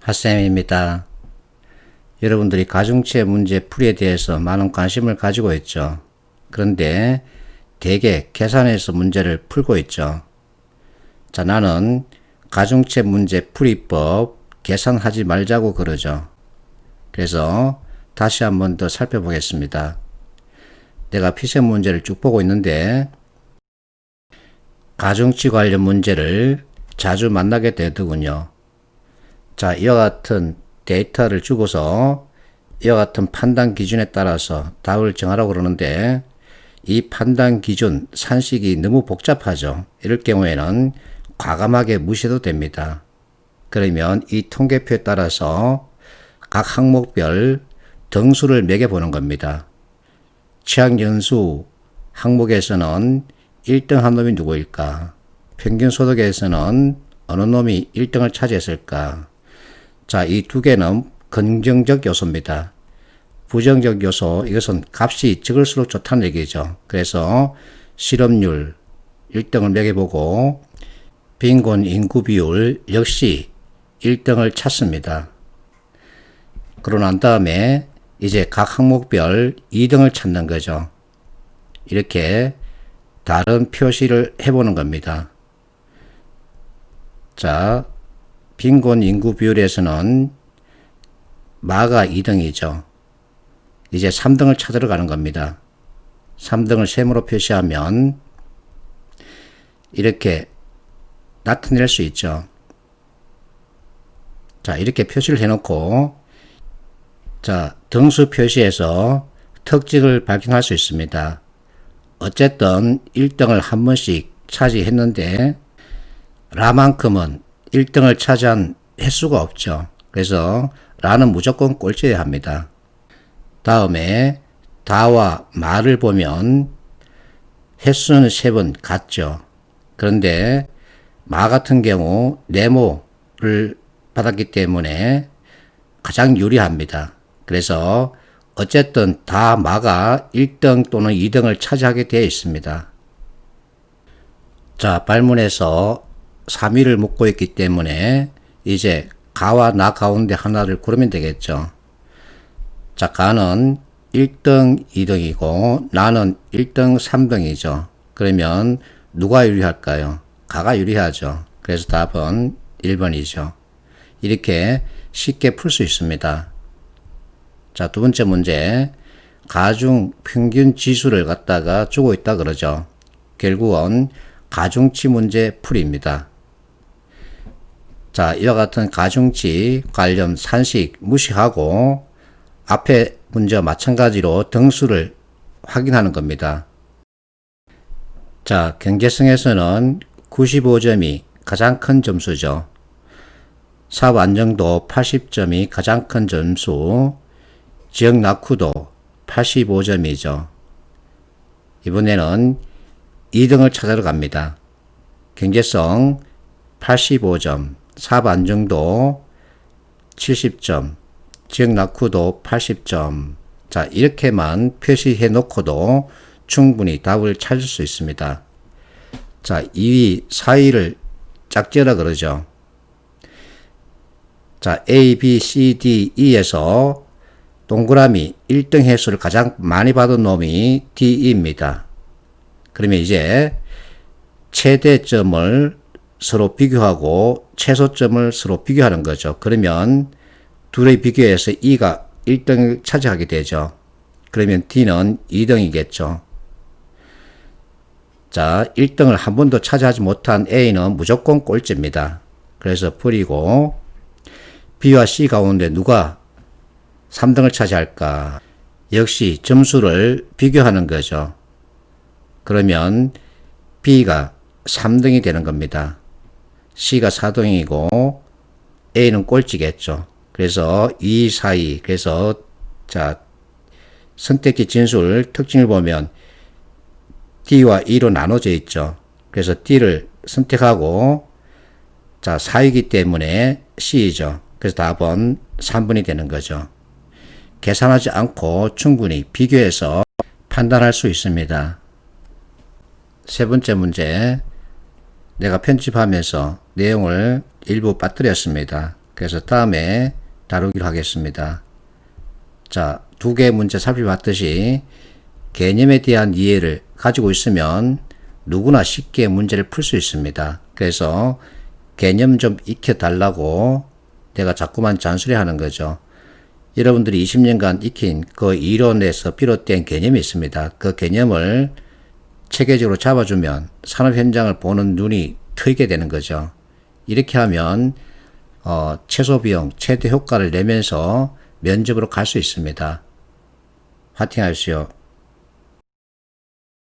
핫쌤입니다. 여러분들이 가중치의 문제 풀이에 대해서 많은 관심을 가지고 있죠. 그런데 대개 계산해서 문제를 풀고 있죠. 자, 나는 가중치 문제 풀이법 계산하지 말자고 그러죠. 그래서 다시 한번 더 살펴보겠습니다. 내가 피세 문제를 쭉 보고 있는데 가중치 관련 문제를 자주 만나게 되더군요. 자, 이와 같은 데이터를 주고서 이와 같은 판단 기준에 따라서 답을 정하라고 그러는데 이 판단 기준 산식이 너무 복잡하죠. 이럴 경우에는 과감하게 무시해도 됩니다. 그러면 이 통계표에 따라서 각 항목별 등수를 매겨보는 겁니다. 취약연수 항목에서는 1등 한 놈이 누구일까? 평균소득에서는 어느 놈이 1등을 차지했을까? 자, 이 두 개는 긍정적 요소입니다. 부정적 요소, 이것은 값이 적을수록 좋다는 얘기죠. 그래서 실업률 1등을 매겨보고 빈곤 인구 비율 역시 1등을 찾습니다. 그러고 난 다음에 이제 각 항목별 2등을 찾는 거죠. 이렇게 다른 표시를 해보는 겁니다. 자, 빈곤 인구 비율에서는 마가 2등이죠. 이제 3등을 찾으러 가는 겁니다. 3등을 세모로 표시하면 이렇게 나타낼 수 있죠. 자, 이렇게 표시를 해놓고 자, 등수 표시에서 특징을 발견할 수 있습니다. 어쨌든 1등을 한 번씩 차지했는데 라만큼은 1등을 차지한 횟수가 없죠. 그래서 라는 무조건 꼴찌해야 합니다. 다음에 다와 마를 보면 횟수는 3번 같죠. 그런데 마 같은 경우 네모를 받았기 때문에 가장 유리합니다. 그래서 어쨌든 다 마가 1등 또는 2등을 차지하게 되어 있습니다. 자, 발문에서 3위를 묻고 있기 때문에 이제 가와 나 가운데 하나를 고르면 되겠죠. 자, 가는 1등, 2등이고 나는 1등, 3등이죠. 그러면 누가 유리할까요? 가가 유리하죠. 그래서 답은 1번이죠. 이렇게 쉽게 풀 수 있습니다. 자, 두 번째 문제. 가중 평균 지수를 갖다가 주고 있다 그러죠. 결국은 가중치 문제 풀이입니다. 자, 이와 같은 가중치 관련 산식 무시하고 앞에 문제와 마찬가지로 등수를 확인하는 겁니다. 자, 경제성에서는 95점이 가장 큰 점수죠. 사업 안정도 80점이 가장 큰 점수, 지역 낙후도 85점이죠. 이번에는 2등을 찾아러 갑니다. 경제성 85점, 사업 안정도 70점, 지역 낙후도 80점. 자, 이렇게만 표시해 놓고도 충분히 답을 찾을 수 있습니다. 자, 2위, 4위를 짝지어라 그러죠. 자, A, B, C, D, E에서 동그라미 1등 횟수를 가장 많이 받은 놈이 D입니다. 그러면 이제 최대점을 서로 비교하고 최소점을 서로 비교하는 거죠. 그러면 둘의 비교해서 E가 1등을 차지하게 되죠. 그러면 D는 2등이겠죠. 자, 1등을 한 번도 차지하지 못한 A는 무조건 꼴찌입니다. 그래서 버리고 B와 C 가운데 누가 3등을 차지할까? 역시 점수를 비교하는 거죠. 그러면 B가 3등이 되는 겁니다. C가 4등이고 A는 꼴찌겠죠. 그래서 2, 4, 2. 그래서 자, 선택지 진술 특징을 보면 D와 E로 나눠져 있죠. 그래서 D를 선택하고 자, 4이기 때문에 C이죠. 그래서 답은 3번이 되는 거죠. 계산하지 않고 충분히 비교해서 판단할 수 있습니다. 세 번째 문제. 내가 편집하면서 내용을 일부 빠뜨렸습니다. 그래서 다음에 다루기로 하겠습니다. 자, 두 개의 문제 살펴봤듯이 개념에 대한 이해를 가지고 있으면 누구나 쉽게 문제를 풀 수 있습니다. 그래서 개념 좀 익혀달라고 내가 자꾸만 잔소리 하는 거죠. 여러분들이 20년간 익힌 그 이론에서 비롯된 개념이 있습니다. 그 개념을 체계적으로 잡아주면 산업 현장을 보는 눈이 트이게 되는 거죠. 이렇게 하면 최소 비용, 최대 효과를 내면서 면접으로 갈 수 있습니다. 화이팅 하십시오.